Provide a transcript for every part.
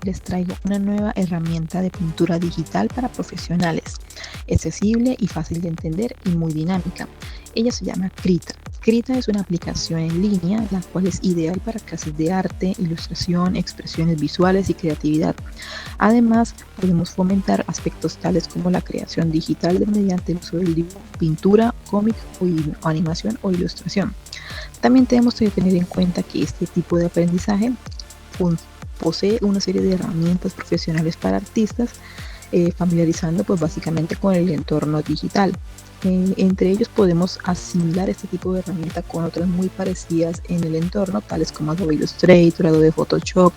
les traigo una nueva herramienta de pintura digital para profesionales, accesible y fácil de entender y muy dinámica. Ella se llama Krita. Krita es una aplicación en línea, la cual es ideal para clases de arte, ilustración, expresiones visuales y creatividad. Además, podemos fomentar aspectos tales como la creación digital mediante el uso del dibujo, pintura, cómic o animación o ilustración. También tenemos que tener en cuenta que este tipo de aprendizaje posee una serie de herramientas profesionales para artistas, familiarizando pues básicamente con el entorno digital. Entre ellos podemos asimilar este tipo de herramienta con otras muy parecidas en el entorno, tales como Adobe Illustrator, Adobe Photoshop,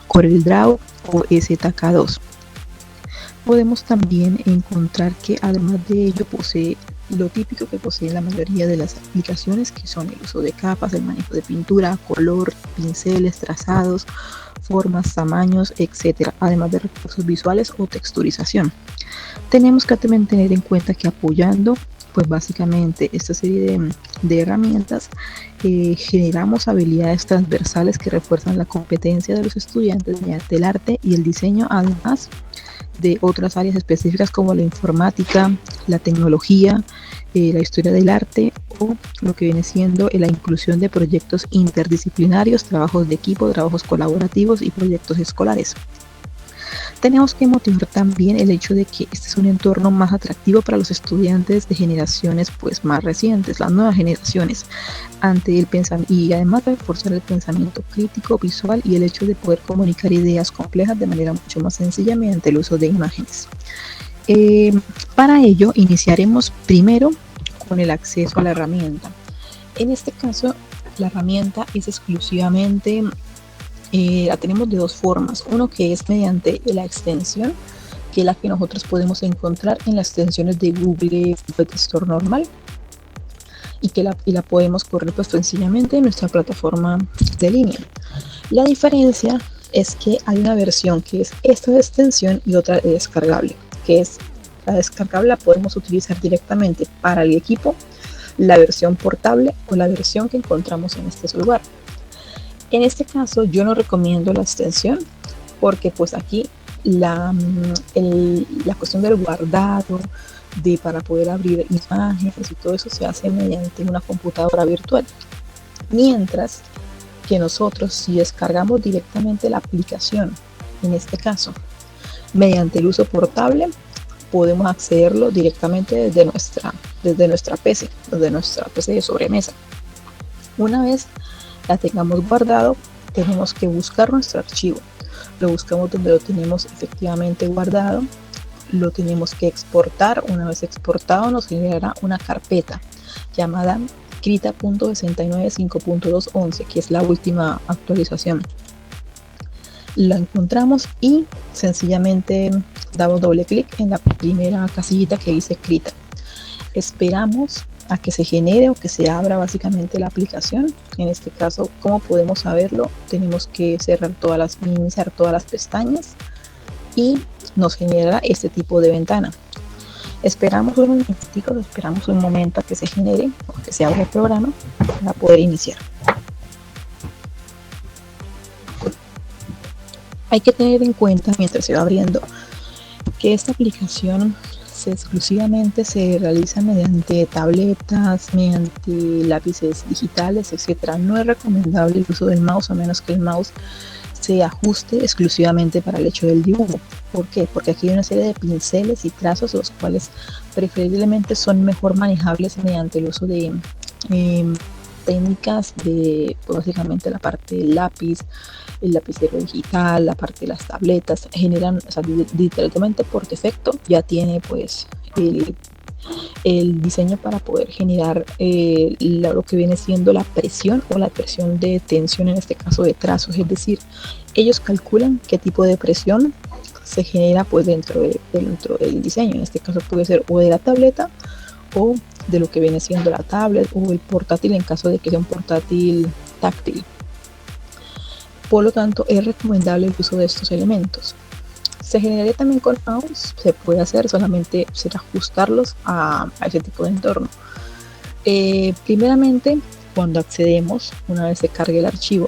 CorelDRAW o STK2. Podemos también encontrar que además de ello posee lo típico que poseen la mayoría de las aplicaciones, que son el uso de capas, el manejo de pintura, color, pinceles, trazados, formas, tamaños, etcétera, además de recursos visuales o texturización. Tenemos que también tener en cuenta que apoyando pues básicamente esta serie de herramientas generamos habilidades transversales que refuerzan la competencia de los estudiantes mediante el arte y el diseño, además de otras áreas específicas como la informática, la tecnología, la historia del arte o lo que viene siendo la inclusión de proyectos interdisciplinarios, trabajos de equipo, trabajos colaborativos y proyectos escolares. Tenemos que motivar también el hecho de que este es un entorno más atractivo para los estudiantes de generaciones pues más recientes, las nuevas generaciones, ante el pensamiento, y además de reforzar el pensamiento crítico, visual y el hecho de poder comunicar ideas complejas de manera mucho más sencilla mediante el uso de imágenes. Para ello iniciaremos primero con el acceso a la herramienta. En este caso la herramienta es exclusivamente la tenemos de dos formas. Uno que es mediante la extensión, que es la que nosotros podemos encontrar en las extensiones de Google Web Store normal y la podemos correr pues sencillamente en nuestra plataforma de línea. La diferencia es que hay una versión que es esta de extensión y otra de descargable, que es la descargable la podemos utilizar directamente para el equipo, la versión portable o la versión que encontramos en este lugar. En este caso yo no recomiendo la extensión porque pues aquí la cuestión del guardado, para poder abrir imágenes y todo eso se hace mediante una computadora virtual. Mientras que nosotros si descargamos directamente la aplicación, en este caso, mediante el uso portable, podemos accederlo directamente desde nuestra PC, desde nuestra PC de sobremesa. Una vez la tengamos guardado, tenemos que buscar nuestro archivo. Lo buscamos donde lo tenemos efectivamente guardado, lo tenemos que exportar. Una vez exportado nos generará una carpeta llamada Krita.69.5.2.11, que es la última actualización. La encontramos y sencillamente damos doble clic en la primera casillita que dice Krita. Esperamos a que se genere o que se abra básicamente la aplicación. En este caso, ¿cómo podemos saberlo? Tenemos que iniciar todas las pestañas y nos genera este tipo de ventana. Esperamos un momento a que se genere o que se abra el programa para poder iniciar. Hay que tener en cuenta mientras se va abriendo que esta aplicación exclusivamente se realiza mediante tabletas, mediante lápices digitales, etcétera. No es recomendable el uso del mouse a menos que el mouse se ajuste exclusivamente para el hecho del dibujo. ¿Por qué? Porque aquí hay una serie de pinceles y trazos, los cuales preferiblemente son mejor manejables mediante el uso de técnicas de pues básicamente la parte del lápiz, el lapicero digital, la parte de las tabletas, generan, o sea, literalmente por defecto ya tiene pues el diseño para poder generar lo que viene siendo la presión o la presión de tensión, en este caso de trazos, es decir, ellos calculan qué tipo de presión se genera pues dentro del diseño. En este caso puede ser o de la tableta o de lo que viene siendo la tablet o el portátil en caso de que sea un portátil táctil. Por lo tanto, es recomendable el uso de estos elementos. Se generaría también con mouse, se puede hacer, solamente será ajustarlos a ese tipo de entorno. Primeramente, cuando accedemos, una vez se cargue el archivo,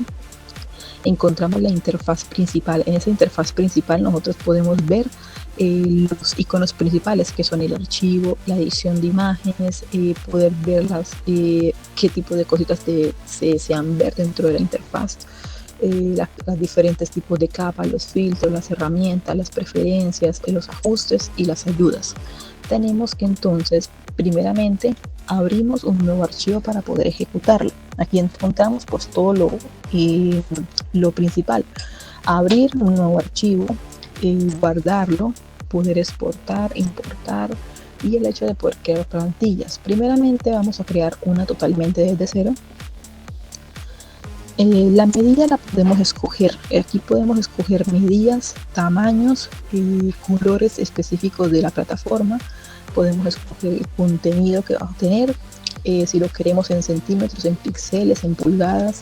encontramos la interfaz principal. En esa interfaz principal nosotros podemos ver los iconos principales, que son el archivo, la edición de imágenes, poder ver qué tipo de cositas se desean ver dentro de la interfaz, los diferentes tipos de capas, los filtros, las herramientas, las preferencias, los ajustes y las ayudas. Tenemos que entonces, primeramente, abrimos un nuevo archivo para poder ejecutarlo. Aquí encontramos pues todo lo principal. Abrir un nuevo archivo, guardarlo, poder exportar, importar y el hecho de poder crear plantillas. Primeramente vamos a crear una totalmente desde cero. La medida la podemos escoger. Aquí podemos escoger medidas, tamaños, colores específicos de la plataforma. Podemos escoger el contenido que va a tener, si lo queremos en centímetros, en píxeles, en pulgadas,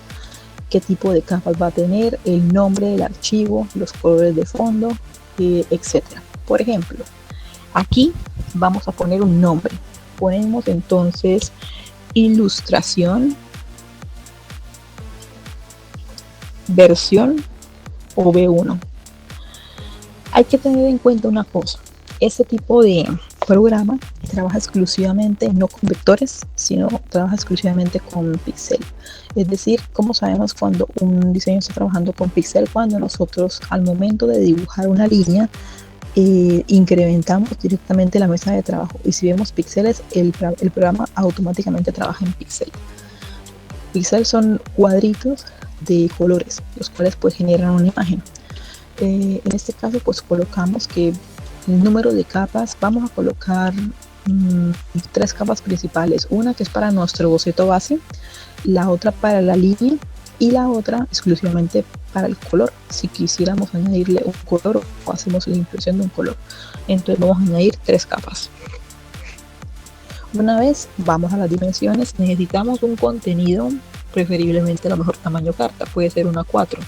qué tipo de capas va a tener, el nombre del archivo, los colores de fondo, etc. Por ejemplo, aquí vamos a poner un nombre. Ponemos entonces ilustración versión o B1. Hay que tener en cuenta una cosa. Este tipo de programa trabaja exclusivamente no con vectores, sino trabaja exclusivamente con píxel. Es decir, ¿cómo sabemos cuando un diseño está trabajando con píxel? Cuando nosotros al momento de dibujar una línea incrementamos directamente la mesa de trabajo, y si vemos píxeles, el programa automáticamente trabaja en píxel. Píxeles son cuadritos de colores, los cuales pues generan una imagen. En este caso pues colocamos que el número de capas, vamos a colocar 3 capas principales, una que es para nuestro boceto base, la otra para la línea y la otra exclusivamente para el color, si quisiéramos añadirle un color o hacemos la impresión de un color. Entonces vamos a añadir 3 capas. Una vez vamos a las dimensiones, necesitamos un contenido, preferiblemente a lo mejor tamaño carta, puede ser una 4.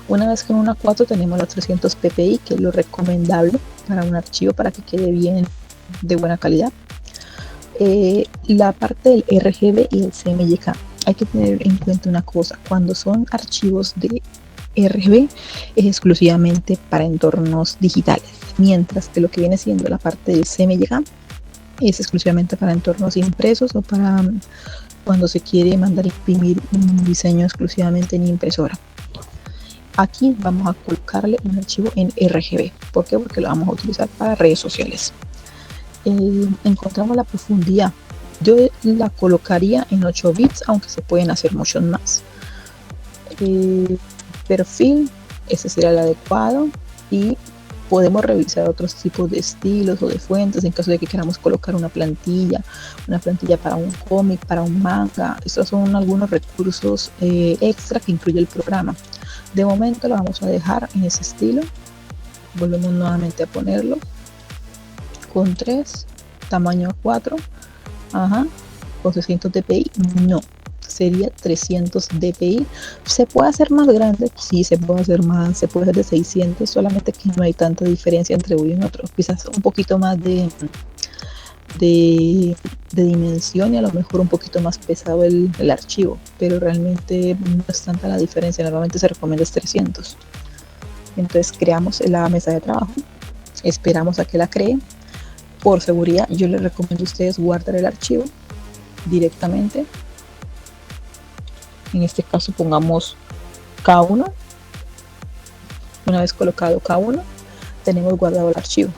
Una vez que en una 4 tenemos los 300 ppi, que es lo recomendable para un archivo para que quede bien, de buena calidad. La parte del RGB y el CMYK, hay que tener en cuenta una cosa: cuando son archivos de RGB es exclusivamente para entornos digitales, mientras que lo que viene siendo la parte del CMYK es exclusivamente para entornos impresos o para cuando se quiere mandar imprimir un diseño exclusivamente en impresora. Aquí vamos a colocarle un archivo en RGB. ¿Por qué? Porque lo vamos a utilizar para redes sociales. Encontramos la profundidad. Yo la colocaría en 8 bits, aunque se pueden hacer muchos más. Perfil, ese será el adecuado, y podemos revisar otros tipos de estilos o de fuentes en caso de que queramos colocar una plantilla para un cómic, para un manga. Estos son algunos recursos extra que incluye el programa. De momento lo vamos a dejar en ese estilo. Volvemos nuevamente a ponerlo con 3, tamaño 4, con 600 dpi, no, sería 300 dpi. ¿Se puede hacer más grande? Sí, se puede hacer más, se puede hacer de 600, solamente que no hay tanta diferencia entre uno y otro. Quizás un poquito más de dimensión y a lo mejor un poquito más pesado el archivo, pero realmente no es tanta la diferencia. Normalmente se recomienda 300. Entonces creamos la mesa de trabajo, esperamos a que la cree. Por seguridad yo les recomiendo a ustedes guardar el archivo directamente. En este caso pongamos K1. Una vez colocado K1, tenemos guardado el archivo.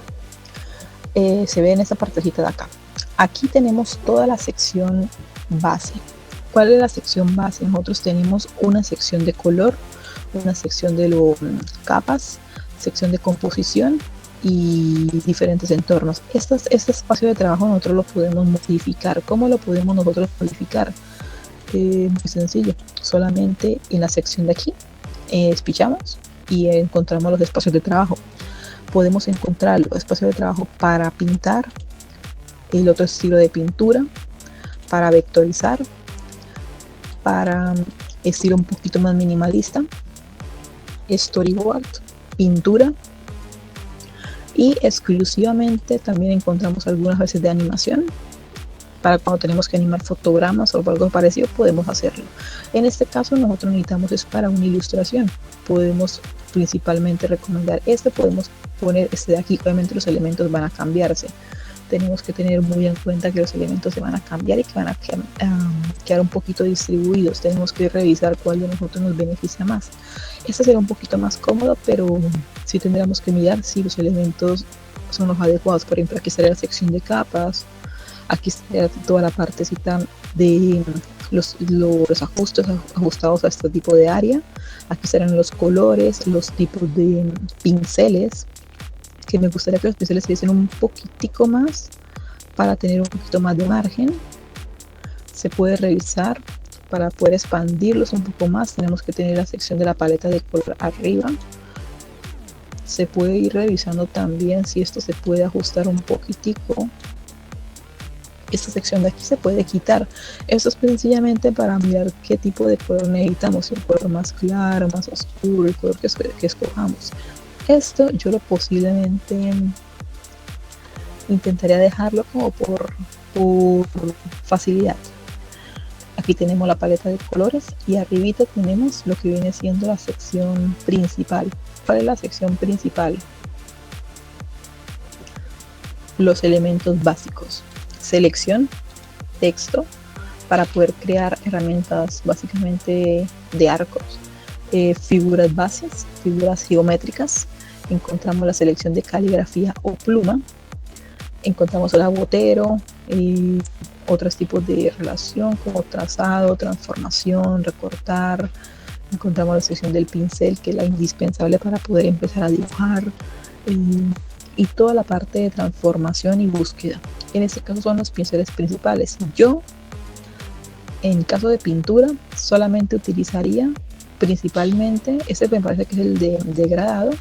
Se ve en esta partecita de acá. Aquí tenemos toda la sección base. ¿Cuál es la sección base? Nosotros tenemos una sección de color, una sección de capas, sección de composición y diferentes entornos. Este espacio de trabajo nosotros lo podemos modificar. ¿Cómo lo podemos nosotros modificar? Muy sencillo, solamente en la sección de aquí espichamos y encontramos los espacios de trabajo. Podemos encontrar los espacios de trabajo para pintar, el otro estilo de pintura, para vectorizar, para estilo un poquito más minimalista, storyboard, pintura, y exclusivamente también encontramos algunas veces de animación para cuando tenemos que animar fotogramas o algo parecido, podemos hacerlo. En este caso nosotros necesitamos es para una ilustración. Podemos principalmente recomendar podemos poner este de aquí. Obviamente los elementos van a cambiarse. Tenemos que tener muy en cuenta que los elementos se van a cambiar y que van a quedar un poquito distribuidos. Tenemos que revisar cuál de nosotros nos beneficia más. Este será un poquito más cómodo, pero sí tendríamos que mirar si los elementos son los adecuados. Por ejemplo, aquí estaría la sección de capas, aquí estaría toda la partecita de los ajustes ajustados a este tipo de área. Aquí estarán los colores, los tipos de pinceles, que me gustaría que los pinceles se diesen un poquitico más para tener un poquito más de margen. Se puede revisar para poder expandirlos un poco más. Tenemos que tener la sección de la paleta de color arriba. Se puede ir revisando también si esto se puede ajustar un poquitico. Esta sección de aquí se puede quitar. Esto es sencillamente para mirar qué tipo de color necesitamos, si el color más claro, más oscuro, el color que escojamos. Esto yo lo posiblemente intentaría dejarlo como por facilidad. Aquí tenemos la paleta de colores y arribita tenemos lo que viene siendo la sección principal. ¿Cuál es la sección principal? Los elementos básicos. Selección, texto, para poder crear herramientas básicamente de arcos, figuras bases, figuras geométricas. Encontramos la selección de caligrafía o pluma, encontramos el agotero y otros tipos de relación como trazado, transformación, recortar. Encontramos la sección del pincel, que es la indispensable para poder empezar a dibujar, y toda la parte de transformación y búsqueda. En este caso son los pinceles principales. Yo, en caso de pintura, solamente utilizaría principalmente, este me parece que es el de degradado.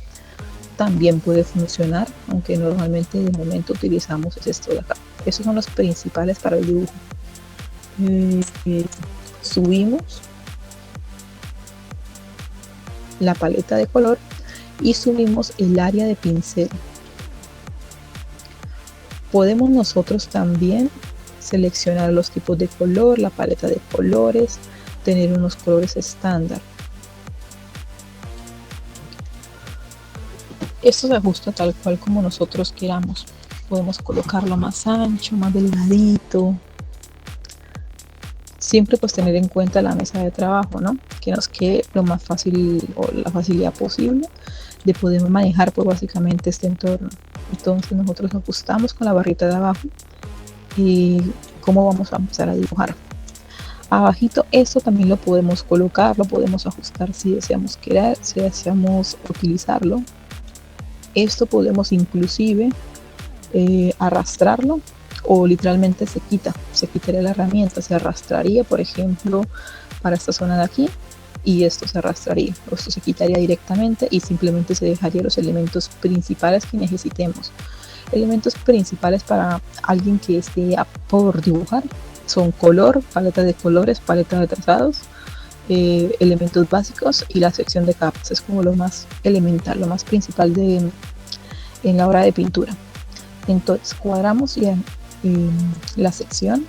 También puede funcionar, aunque normalmente de momento utilizamos esto de acá. Esos son los principales para el dibujo. Subimos la paleta de color y subimos el área de pincel. Podemos nosotros también seleccionar los tipos de color, la paleta de colores, tener unos colores estándar. Esto se ajusta tal cual como nosotros queramos. Podemos colocarlo más ancho, más delgadito. Siempre pues tener en cuenta la mesa de trabajo, ¿no? Que nos quede lo más fácil o la facilidad posible de poder manejar pues básicamente este entorno. Entonces nosotros ajustamos con la barrita de abajo y cómo vamos a empezar a dibujar. Abajito esto también lo podemos colocar, lo podemos ajustar si deseamos querer, si deseamos utilizarlo. Esto podemos inclusive arrastrarlo o literalmente se quitaría la herramienta, se arrastraría por ejemplo para esta zona de aquí y esto se arrastraría, esto se quitaría directamente y simplemente se dejaría los elementos principales que necesitemos. Elementos principales para alguien que esté por dibujar son color, paleta de colores, paleta de trazados, elementos básicos y la sección de capas. Es como lo más elemental, lo más principal en la hora de pintura. Entonces cuadramos ya la sección.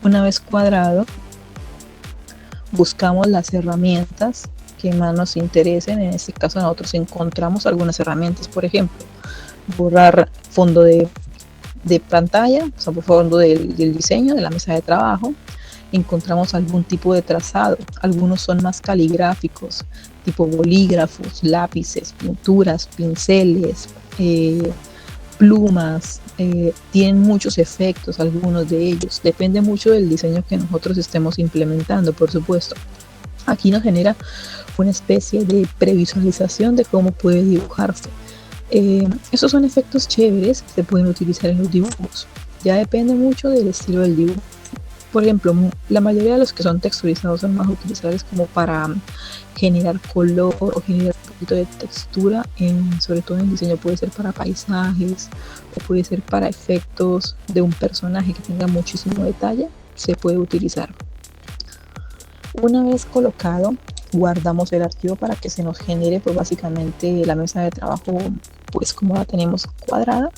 Una vez cuadrado, buscamos las herramientas que más nos interesen. En este caso nosotros encontramos algunas herramientas, por ejemplo, borrar fondo de pantalla, o sea, por fondo del diseño de la mesa de trabajo. Encontramos algún tipo de trazado, algunos son más caligráficos, tipo bolígrafos, lápices, pinturas, pinceles, plumas, tienen muchos efectos, algunos de ellos, depende mucho del diseño que nosotros estemos implementando, por supuesto. Aquí nos genera una especie de previsualización de cómo puede dibujarse. Estos son efectos chéveres que se pueden utilizar en los dibujos, ya depende mucho del estilo del dibujo. Por ejemplo, la mayoría de los que son texturizados son más utilizables como para generar color o generar un poquito de textura, sobre todo en diseño. Puede ser para paisajes o puede ser para efectos de un personaje que tenga muchísimo detalle, se puede utilizar. Una vez colocado guardamos el archivo para que se nos genere pues básicamente la mesa de trabajo pues como la tenemos cuadrada,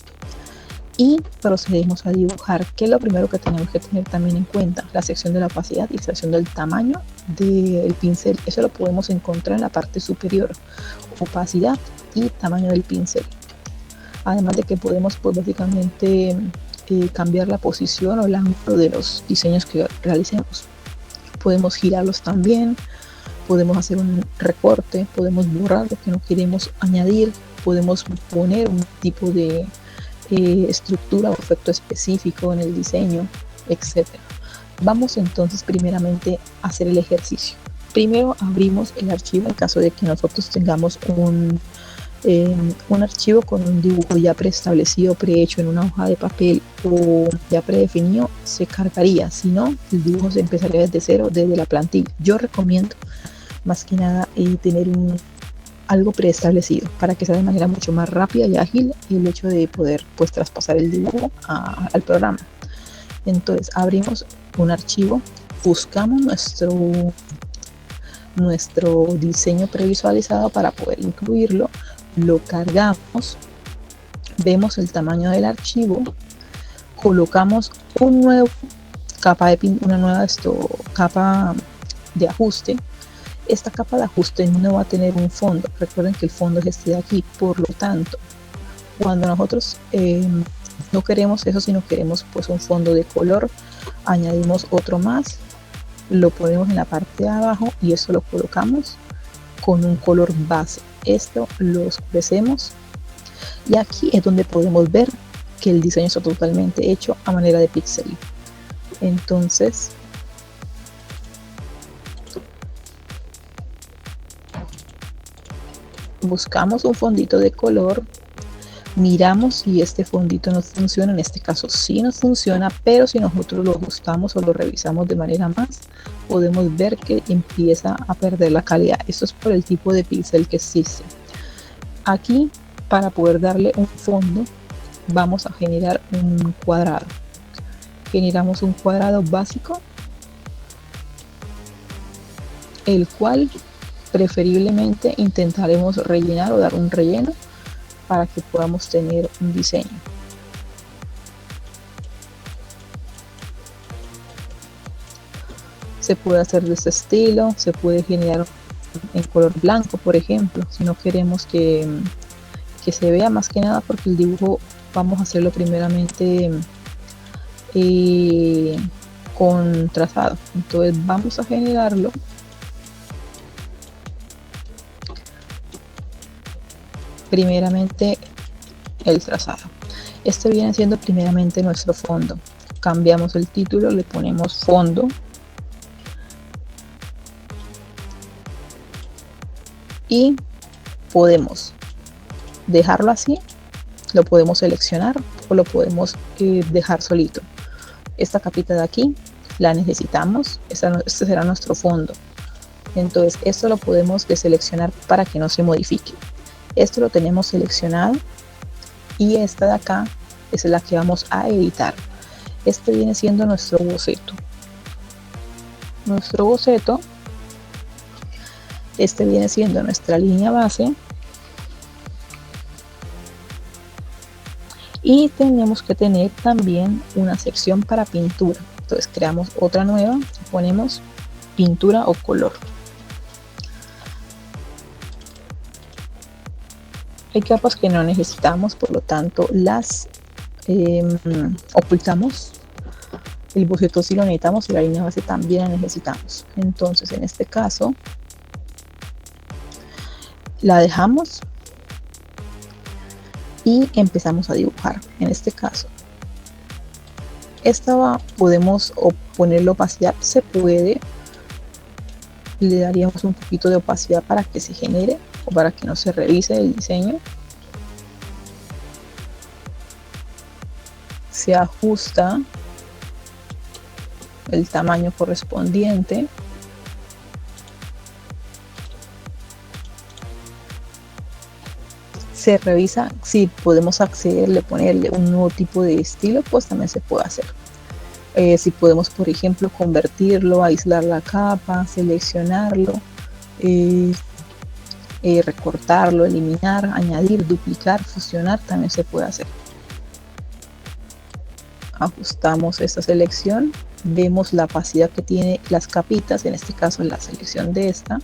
y procedemos a dibujar, que es lo primero que tenemos que tener también en cuenta, la sección de la opacidad y la sección del tamaño del pincel. Eso lo podemos encontrar en la parte superior, opacidad y tamaño del pincel. Además de que podemos pues básicamente cambiar la posición o el ángulo de los diseños que realicemos. Podemos girarlos también, podemos hacer un recorte, podemos borrar lo que no queremos añadir, podemos poner un tipo de estructura o efecto específico en el diseño, etc. Vamos entonces primeramente a hacer el ejercicio. Primero abrimos el archivo en caso de que nosotros tengamos un archivo con un dibujo ya preestablecido, prehecho en una hoja de papel o ya predefinido, se cargaría. Si no, el dibujo se empezaría desde cero, desde la plantilla. Yo recomiendo más que nada tener algo preestablecido para que sea de manera mucho más rápida y ágil el hecho de poder pues traspasar el dibujo al programa. Entonces abrimos un archivo, buscamos nuestro diseño previsualizado para poder incluirlo, lo cargamos, vemos el tamaño del archivo, colocamos una nueva capa de ajuste. Esta capa de ajuste no va a tener un fondo. Recuerden que el fondo es este de aquí. Por lo tanto, cuando nosotros no queremos eso, sino queremos pues un fondo de color, añadimos otro más, lo ponemos en la parte de abajo y eso lo colocamos con un color base. Esto lo oscurecemos y aquí es donde podemos ver que el diseño está totalmente hecho a manera de pixel. Entonces buscamos un fondito de color, miramos si este fondito nos funciona. En este caso sí nos funciona, pero si nosotros lo ajustamos o lo revisamos de manera más, podemos ver que empieza a perder la calidad. Esto es por el tipo de píxel que existe. Aquí, para poder darle un fondo, vamos a generar un cuadrado. Generamos un cuadrado básico, el cual preferiblemente intentaremos rellenar o dar un relleno para que podamos tener un diseño. Se puede hacer de este estilo, se puede generar en color blanco, por ejemplo, si no queremos que se vea, más que nada porque el dibujo vamos a hacerlo primeramente con trazado. Entonces vamos a generarlo primeramente el trazado. Este viene siendo primeramente nuestro fondo. Cambiamos el título, le ponemos fondo. Y podemos dejarlo así, lo podemos seleccionar o lo podemos dejar solito. Esta capita de aquí la necesitamos, este será nuestro fondo. Entonces esto lo podemos deseleccionar para que no se modifique. Esto lo tenemos seleccionado y esta de acá es la que vamos a editar. Este viene siendo nuestro boceto. Este viene siendo nuestra línea base. Y tenemos que tener también una sección para pintura. Entonces creamos otra nueva, ponemos pintura o color. Hay capas que no necesitamos, por lo tanto las ocultamos. El boceto sí lo necesitamos y la línea base también la necesitamos. Entonces en este caso la dejamos y empezamos a dibujar. En este caso esta podemos ponerle opacidad, se puede, le daríamos un poquito de opacidad para que se genere o para que no se revise el diseño. Se ajusta el tamaño correspondiente. Se revisa si podemos accederle, ponerle un nuevo tipo de estilo, pues también se puede hacer. Si podemos, por ejemplo, convertirlo, aislar la capa, seleccionarlo, eh, recortarlo, eliminar, añadir, duplicar, fusionar, también se puede hacer. Ajustamos esta selección, vemos la opacidad que tiene las capitas, en este caso la selección de esta,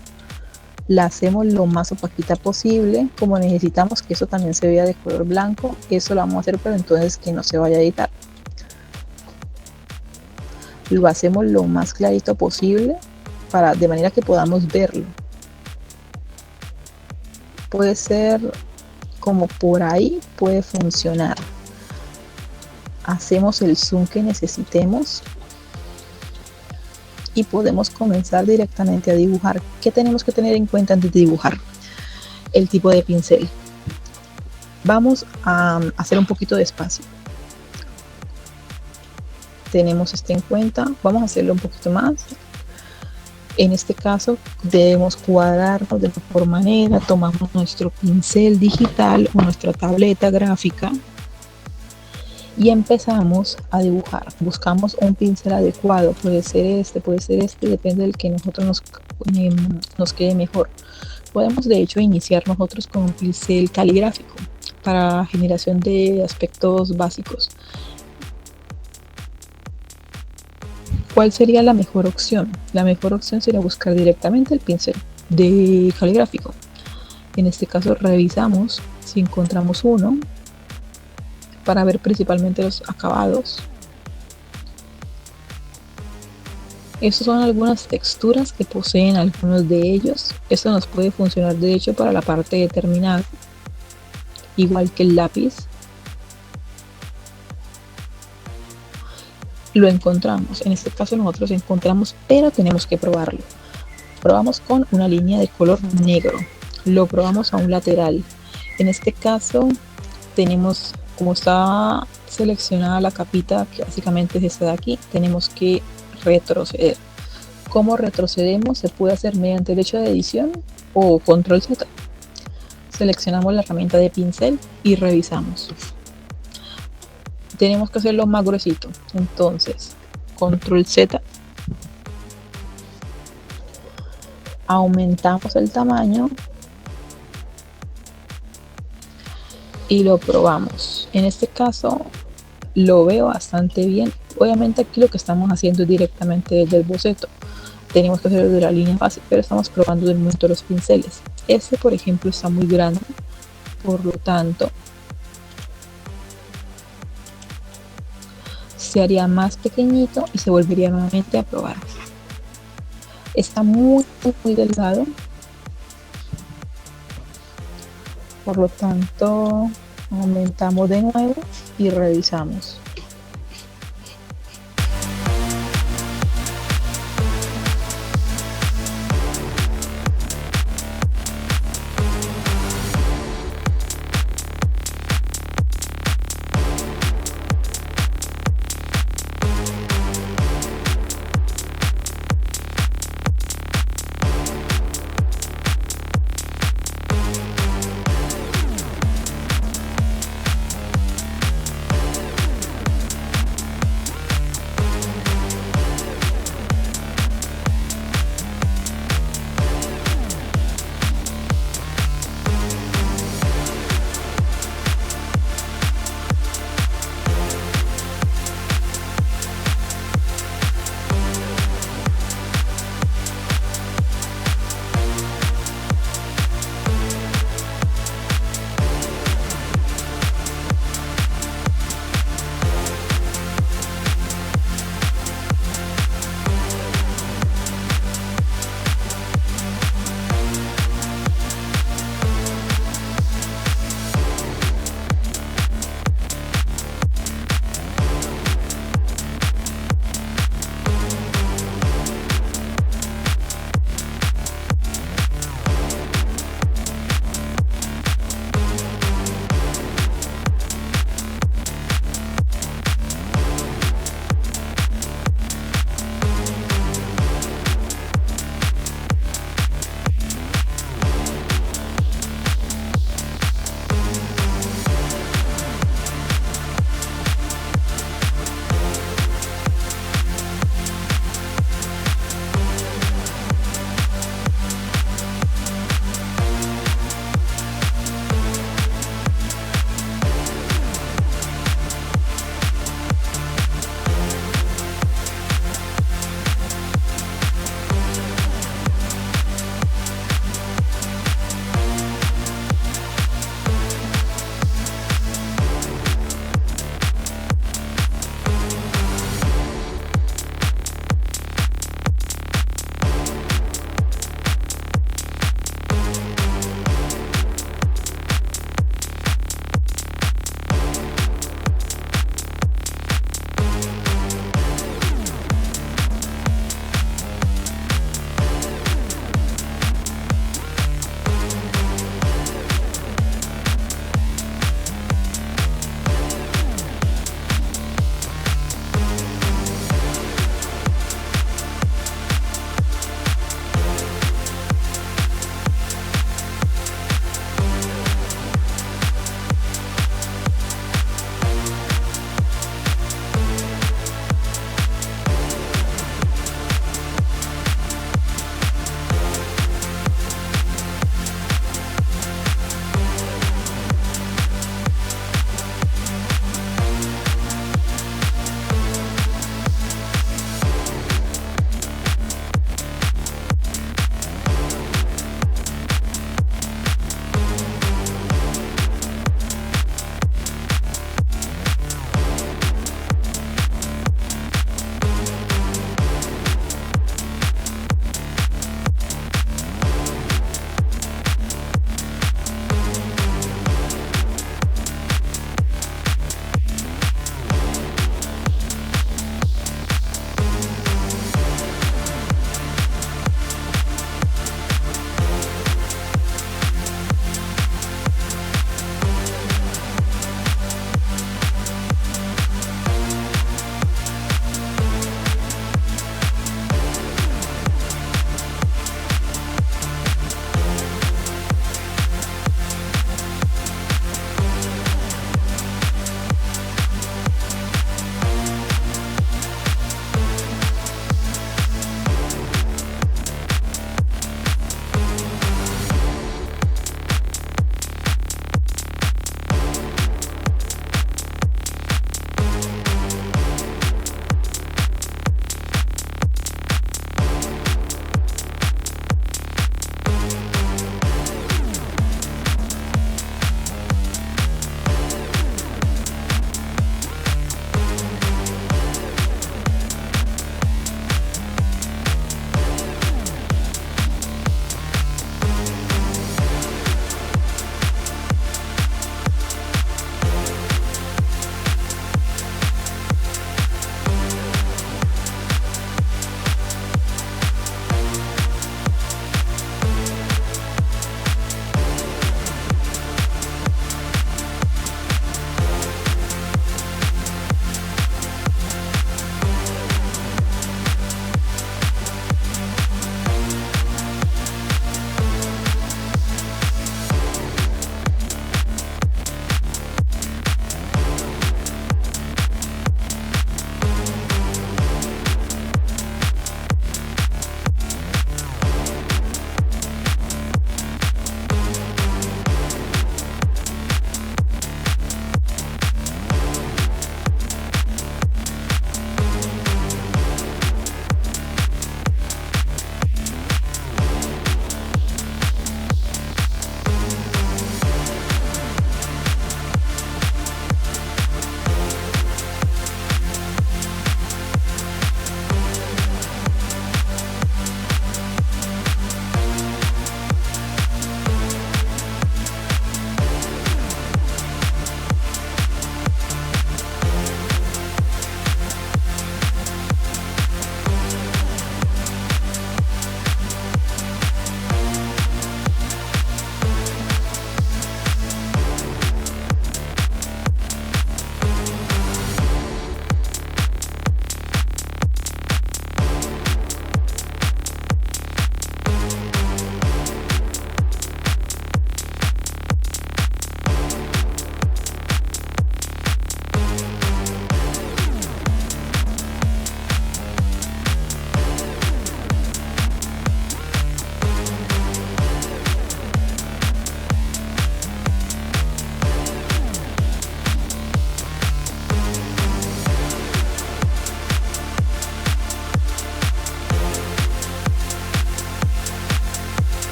la hacemos lo más opaquita posible. Como necesitamos que eso también se vea de color blanco, eso lo vamos a hacer, pero entonces que no se vaya a editar. Lo hacemos lo más clarito posible de manera que podamos verlo. Puede ser como por ahí, puede funcionar. Hacemos el zoom que necesitemos y podemos comenzar directamente a dibujar. ¿Qué tenemos que tener en cuenta antes de dibujar? El tipo de pincel. Vamos a hacer un poquito de espacio. Tenemos este en cuenta, vamos a hacerlo un poquito más. En este caso debemos cuadrarnos de mejor manera, tomamos nuestro pincel digital o nuestra tableta gráfica y empezamos a dibujar. Buscamos un pincel adecuado, puede ser este, depende del que nosotros nos quede mejor. Podemos de hecho iniciar nosotros con un pincel caligráfico para generación de aspectos básicos. ¿Cuál sería la mejor opción? La mejor opción sería buscar directamente el pincel de caligráfico. En este caso revisamos si encontramos uno para ver principalmente los acabados. Estas son algunas texturas que poseen algunos de ellos. Esto nos puede funcionar de hecho para la parte de terminar, igual que el lápiz. Lo encontramos, en este caso nosotros encontramos, pero tenemos que probarlo. Probamos con una línea de color negro, lo probamos a un lateral. En este caso tenemos, como está seleccionada la capita, que básicamente es esta de aquí, tenemos que retroceder. ¿Cómo retrocedemos? Se puede hacer mediante el hecho de edición o control Z. Seleccionamos la herramienta de pincel y revisamos. Tenemos que hacerlo más gruesito, entonces control Z, aumentamos el tamaño y lo probamos. En este caso lo veo bastante bien. Obviamente aquí lo que estamos haciendo es directamente desde el boceto, tenemos que hacerlo de la línea fácil, pero estamos probando de momento los pinceles. Este por ejemplo está muy grande, por lo tanto se haría más pequeñito y se volvería nuevamente a probar. Está muy delgado, por lo tanto aumentamos de nuevo y revisamos.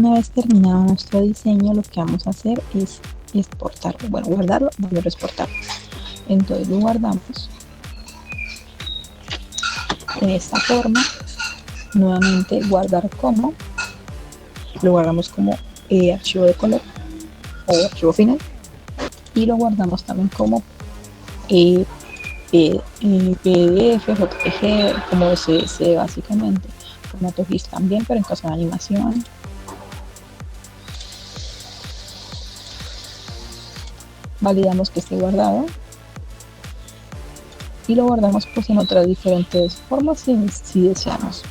Una vez terminado nuestro diseño, lo que vamos a hacer es exportarlo, bueno, guardarlo, volver a exportarlo. Entonces lo guardamos en esta forma, nuevamente guardar como, lo guardamos como archivo de color o archivo final, y lo guardamos también como PDF, JPG, como CSV básicamente, formato GIF también, pero en caso de animación. Validamos que esté guardado y lo guardamos pues en otras diferentes formas si deseamos.